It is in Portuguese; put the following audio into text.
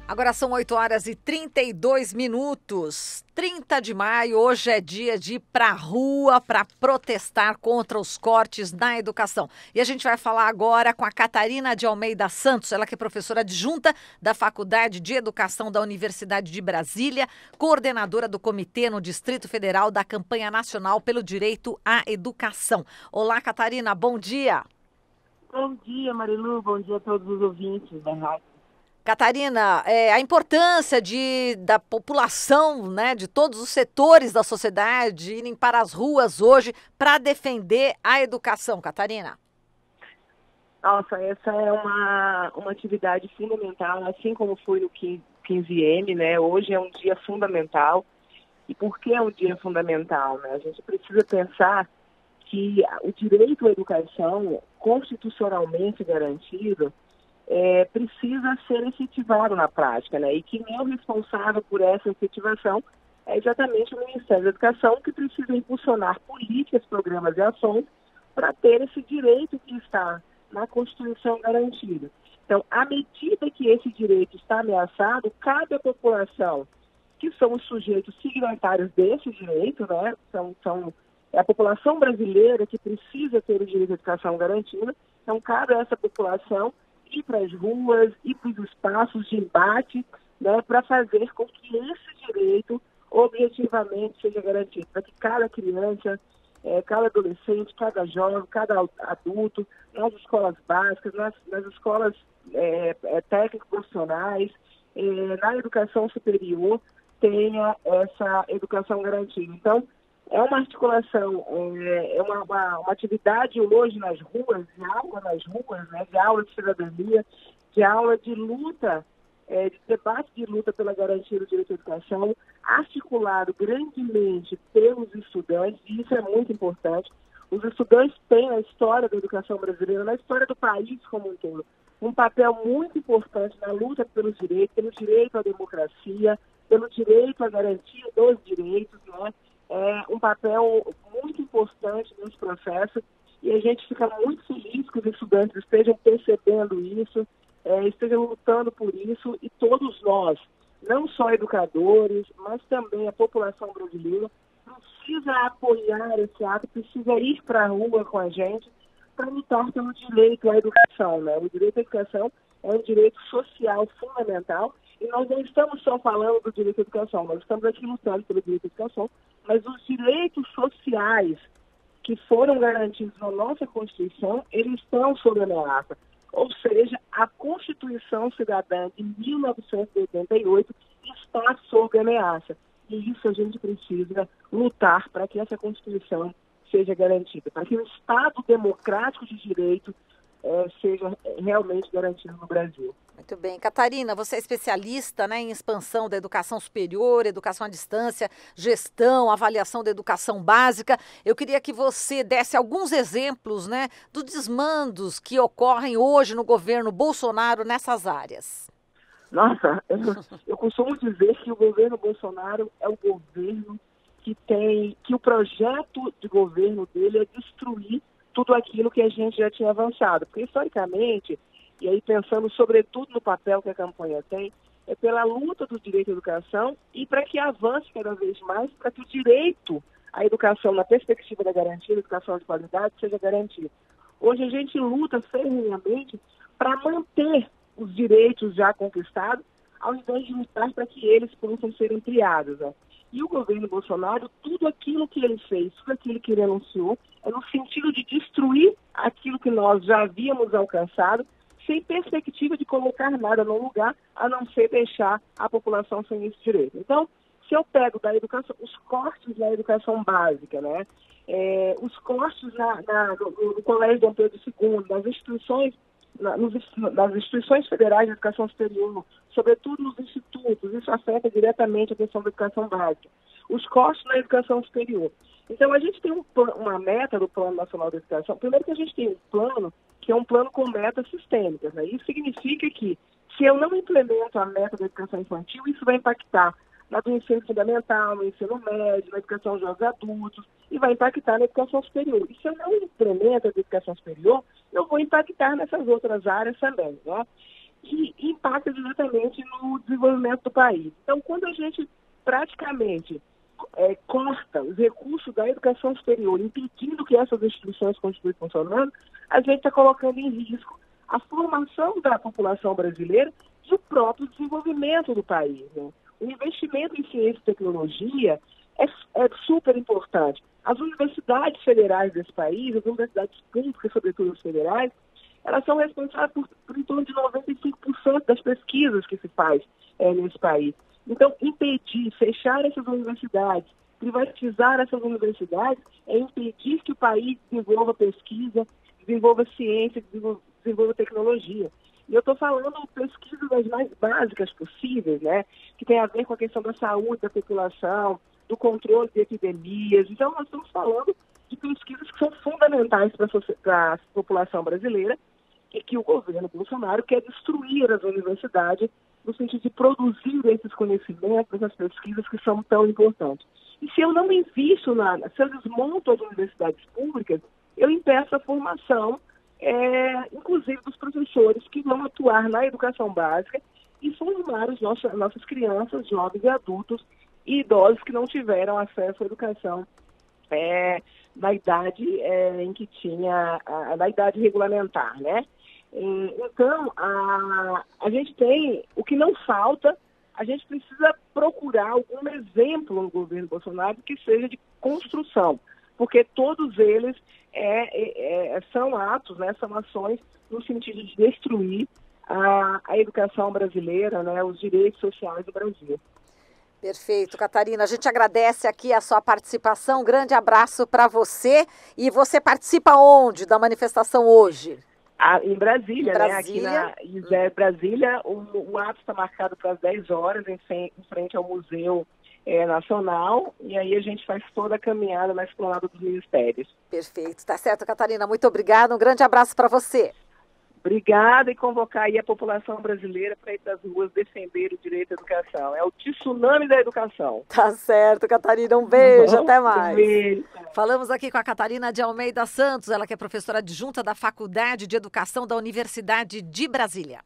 Agora são 8h32. 30 de maio, hoje é dia de ir para a rua para protestar contra os cortes na educação. E a gente vai falar agora com a Catarina de Almeida Santos, ela que é professora adjunta da Faculdade de Educação da Universidade de Brasília, coordenadora do comitê no Distrito Federal da Campanha Nacional pelo Direito à Educação. Olá, Catarina, bom dia. Bom dia, Marilu. Bom dia a todos os ouvintes da rádio. Catarina, a importância da população, né, de todos os setores da sociedade irem para as ruas hoje para defender a educação, Catarina. Nossa, essa é uma atividade fundamental, assim como foi no 15M, né? Hoje é um dia fundamental. E por que é um dia fundamental, né? A gente precisa pensar que o direito à educação, constitucionalmente garantido, precisa ser efetivado na prática, né? E quem é o responsável por essa efetivação é exatamente o Ministério da Educação, que precisa impulsionar políticas, programas e ações para ter esse direito que está na Constituição garantido. Então, à medida que esse direito está ameaçado, cabe à população, que são os sujeitos signatários desse direito, né? É a população brasileira que precisa ter o direito à educação garantida, então cabe a essa população ir para as ruas, ir para os espaços de embate, né, para fazer com que esse direito objetivamente seja garantido, para que cada criança, cada adolescente, cada jovem, cada adulto, nas escolas básicas, nas escolas técnico-profissionais, na educação superior, tenha essa educação garantida. Então, é uma articulação, uma atividade hoje nas ruas, de aula nas ruas, né, de aula de cidadania, de aula de luta, de debate de luta pela garantia do direito à educação, articulado grandemente pelos estudantes, e isso é muito importante. Os estudantes têm na história da educação brasileira, na história do país como um todo, um papel muito importante na luta pelo direito à democracia, pelo direito à garantia dos direitos, né? É um papel muito importante nesse processo e a gente fica muito feliz que os estudantes estejam percebendo isso, estejam lutando por isso, e todos nós, não só educadores, mas também a população brasileira, precisa apoiar esse ato, precisa ir para a rua com a gente para lutar pelo direito à educação, né? O direito à educação é um direito social fundamental. E nós não estamos só falando do direito à educação, nós estamos aqui lutando pelo direito à educação, mas os direitos sociais que foram garantidos na nossa Constituição, eles estão sob ameaça. Ou seja, a Constituição Cidadã de 1988 está sob ameaça. E isso a gente precisa lutar para que essa Constituição seja garantida, para que o Estado democrático de direito seja realmente garantido no Brasil. Muito bem. Catarina, você é especialista, né, em expansão da educação superior, educação à distância, gestão, avaliação da educação básica. Eu queria que você desse alguns exemplos, né, dos desmandos que ocorrem hoje no governo Bolsonaro nessas áreas. Nossa, eu costumo dizer que o governo Bolsonaro é o governo que o projeto de governo dele é destruir tudo aquilo que a gente já tinha avançado. Porque, historicamente, e aí pensando sobretudo no papel que a campanha tem, é pela luta do direito à educação e para que avance cada vez mais, para que o direito à educação, na perspectiva da garantia da educação de qualidade, seja garantido. Hoje a gente luta ferrenhamente para manter os direitos já conquistados, ao invés de lutar para que eles possam ser ampliados, né? E o governo Bolsonaro, tudo aquilo que ele fez, tudo aquilo que ele anunciou, é no sentido de destruir aquilo que nós já havíamos alcançado, sem perspectiva de colocar nada no lugar, a não ser deixar a população sem esse direito. Então, se eu pego da educação, os cortes na educação básica, né? Os cortes no Colégio Dom Pedro II, nas instituições federais de educação superior, sobretudo nos institutos, isso afeta diretamente a questão da educação básica. Os cortes na educação superior. Então, a gente tem uma meta do Plano Nacional de Educação. Primeiro que a gente tem um plano, que é um plano com metas sistêmicas, né? Isso significa que, se eu não implemento a meta da educação infantil, isso vai impactar do ensino fundamental, no ensino médio, na educação de jovens adultos, e vai impactar na educação superior. E se eu não implemento a educação superior, eu vou impactar nessas outras áreas também, né? e impacta diretamente no desenvolvimento do país. Então, quando a gente praticamente corta os recursos da educação superior, impedindo que essas instituições continuem funcionando, a gente está colocando em risco a formação da população brasileira e o próprio desenvolvimento do país, né? O investimento em ciência e tecnologia é super importante. As universidades federais desse país, as universidades públicas, sobretudo as federais, elas são responsáveis por em torno de 95% das pesquisas que se faz nesse país. Então, impedir, fechar essas universidades, privatizar essas universidades, é impedir que o país desenvolva pesquisa, desenvolva ciência, desenvolva tecnologia. E eu estou falando pesquisas das mais básicas possíveis, né? Que tem a ver com a questão da saúde da população, do controle de epidemias. Então, nós estamos falando de pesquisas que são fundamentais para a população brasileira e que o governo Bolsonaro quer destruir as universidades no sentido de produzir esses conhecimentos, essas pesquisas que são tão importantes. E se eu não invisto se eu desmonto as universidades públicas, eu impeço a formação, inclusive dos professores que vão atuar na educação básica e formar nossas crianças, jovens e adultos e idosos que não tiveram acesso à educação na idade em que tinha, na idade regulamentar, né? Então, a gente tem, o que não falta, a gente precisa procurar algum exemplo no governo Bolsonaro que seja de construção, porque todos eles são atos, né, são ações no sentido de destruir a educação brasileira, né, os direitos sociais do Brasil. Perfeito, Catarina. A gente agradece aqui a sua participação. Um grande abraço para você. E você participa onde da manifestação hoje? Em Brasília, né? Brasília. Aqui Brasília, o ato está marcado para as 10 horas, em frente ao Museu Nacional, e aí a gente faz toda a caminhada na esplanada dos ministérios. Perfeito, tá certo, Catarina. Muito obrigada. Um grande abraço para você. Obrigada e convocar aí a população brasileira para ir para as ruas defender o direito à educação. É o tsunami da educação. Tá certo, Catarina. Um beijo, até mais. Um beijo. Falamos aqui com a Catarina de Almeida Santos, ela que é professora adjunta da Faculdade de Educação da Universidade de Brasília.